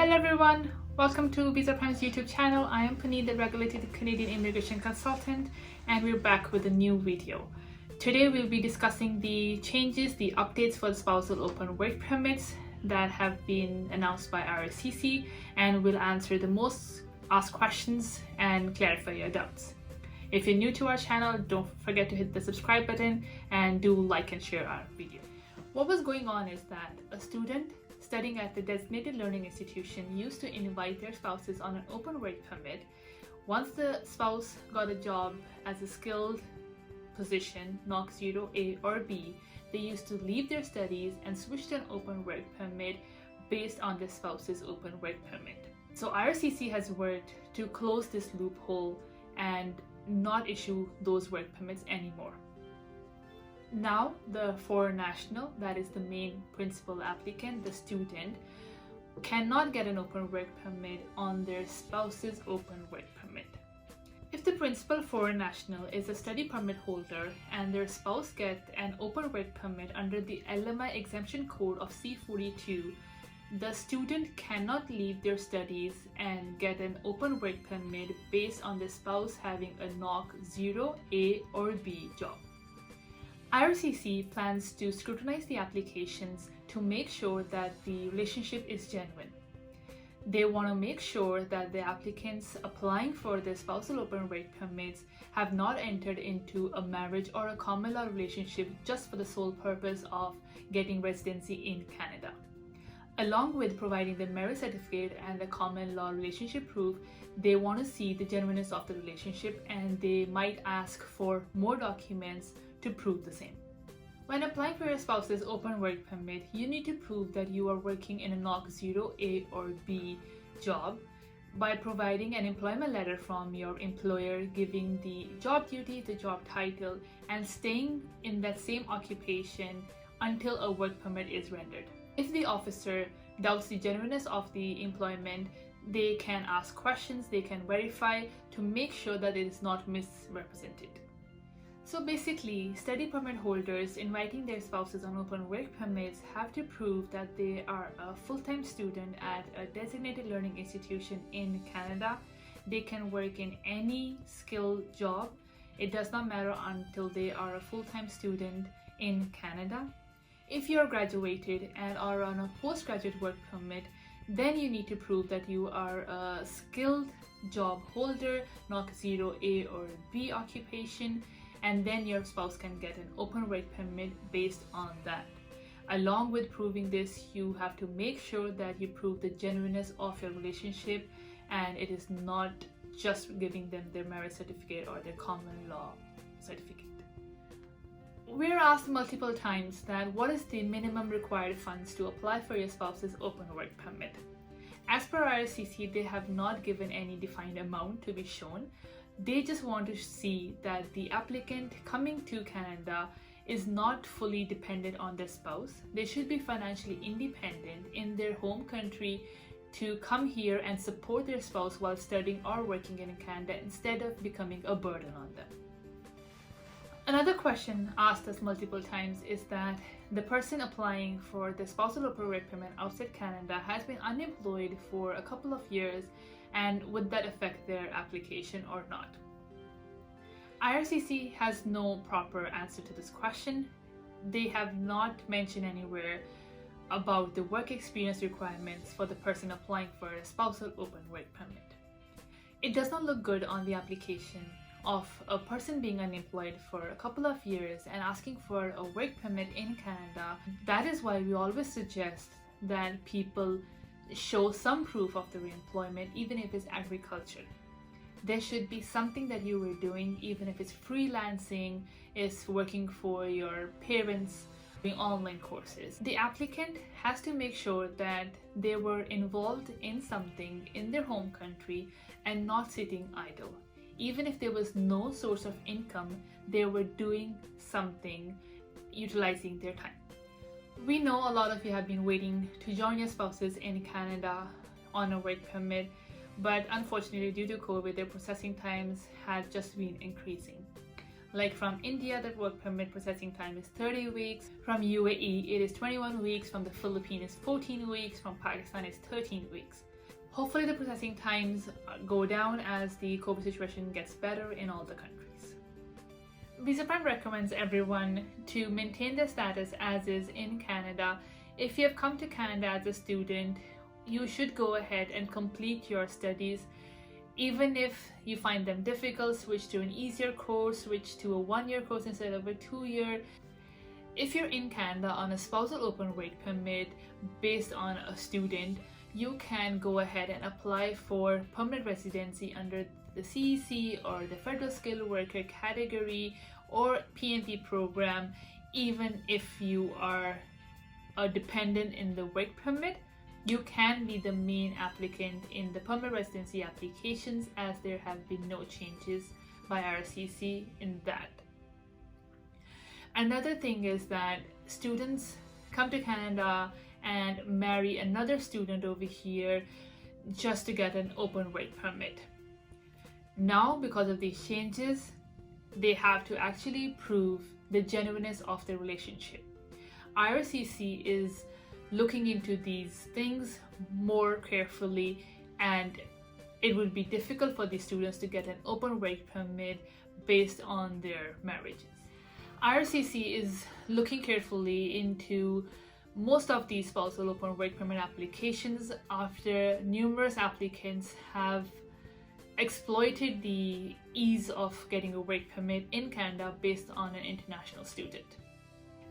Hello everyone, welcome to VisaPrime's YouTube channel. I am Puneet, the regulated Canadian immigration consultant, and we're back with a new video. Today we'll be discussing the changes, the updates for the Spousal Open Work Permits that have been announced by IRCC, and we'll answer the most asked questions and clarify your doubts. If you're new to our channel, don't forget to hit the subscribe button and do like and share our video. What was going on is that a student studying at the designated learning institution used to invite their spouses on an open work permit. Once the spouse got a job as a skilled position, NOC 0A or B, they used to leave their studies and switch to an open work permit based on the spouse's open work permit. So IRCC has worked to close this loophole and not issue those work permits anymore. Now, the foreign national, that is the main principal applicant, the student, cannot get an open work permit on their spouse's open work permit. If the principal foreign national is a study permit holder and their spouse gets an open work permit under the LMI exemption code of C42, the student cannot leave their studies and get an open work permit based on the spouse having a NOC 0A or B job. IRCC plans to scrutinize the applications to make sure that the relationship is genuine. They want to make sure that the applicants applying for the spousal open work permits have not entered into a marriage or a common law relationship just for the sole purpose of getting residency in Canada. Along with providing the marriage certificate and the common law relationship proof, they want to see the genuineness of the relationship, and they might ask for more documents to prove the same. When applying for your spouse's open work permit, you need to prove that you are working in a NOC 0A or B job by providing an employment letter from your employer giving the job duty, the job title, and staying in that same occupation until a work permit is rendered. If the officer doubts the genuineness of the employment, they can ask questions, they can verify to make sure that it is not misrepresented. So basically, study permit holders inviting their spouses on open work permits have to prove that they are a full-time student at a designated learning institution in Canada. They can work in any skilled job. It does not matter until they are a full-time student in Canada. If you are graduated and are on a postgraduate work permit, then you need to prove that you are a skilled job holder, NOC 0A or B occupation, and then your spouse can get an open work permit based on that. Along with proving this, you have to make sure that you prove the genuineness of your relationship, and it is not just giving them their marriage certificate or their common law certificate. We're asked multiple times that what is the minimum required funds to apply for your spouse's open work permit. As per IRCC, they have not given any defined amount to be shown. They just want to see that the applicant coming to Canada is not fully dependent on their spouse. They should be financially independent in their home country to come here and support their spouse while studying or working in Canada instead of becoming a burden on them. Another question asked us multiple times is that the person applying for the spousal open work permit outside Canada has been unemployed for a couple of years, and would that affect their application or not? IRCC has no proper answer to this question. They have not mentioned anywhere about the work experience requirements for the person applying for a spousal open work permit. It does not look good on the application of a person being unemployed for a couple of years and asking for a work permit in Canada. That is why we always suggest that people show some proof of their employment, even if it's agriculture. There should be something that you were doing, even if it's freelancing, is working for your parents, doing online courses. The applicant has to make sure that they were involved in something in their home country and not sitting idle. Even if there was no source of income, they were doing something, utilizing their time. We know a lot of you have been waiting to join your spouses in Canada on a work permit, but unfortunately due to COVID, their processing times have just been increasing. Like from India, the work permit processing time is 30 weeks. From UAE, it is 21 weeks. From the Philippines, 14 weeks. From Pakistan, it's 13 weeks. Hopefully the processing times go down as the COVID situation gets better in all the countries. VisaPrime recommends everyone to maintain their status as is in Canada. If you have come to Canada as a student, you should go ahead and complete your studies. Even if you find them difficult, switch to an easier course, switch to a 1-year course instead of a 2-year. If you're in Canada on a Spousal Open Work Permit based on a student, you can go ahead and apply for permanent residency under the CEC or the Federal Skilled Worker category or PNP program, even if you are a dependent in the work permit. You can be the main applicant in the permanent residency applications, as there have been no changes by IRCC in that. Another thing is that students come to Canada and marry another student over here just to get an open work permit. Now, because of these changes, they have to actually prove the genuineness of the relationship. IRCC is looking into these things more carefully, and it would be difficult for these students to get an open work permit based on their marriages. IRCC is looking carefully into most of these spousal open work permit applications after numerous applicants have exploited the ease of getting a work permit in Canada based on an international student.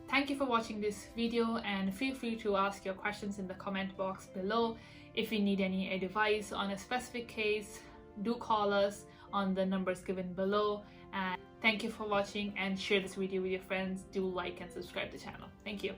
Thank you for watching this video, and feel free to ask your questions in the comment box below. If you need any advice on a specific case, do call us on the numbers given below. And thank you for watching, and share this video with your friends. Do like and subscribe to the channel. Thank you.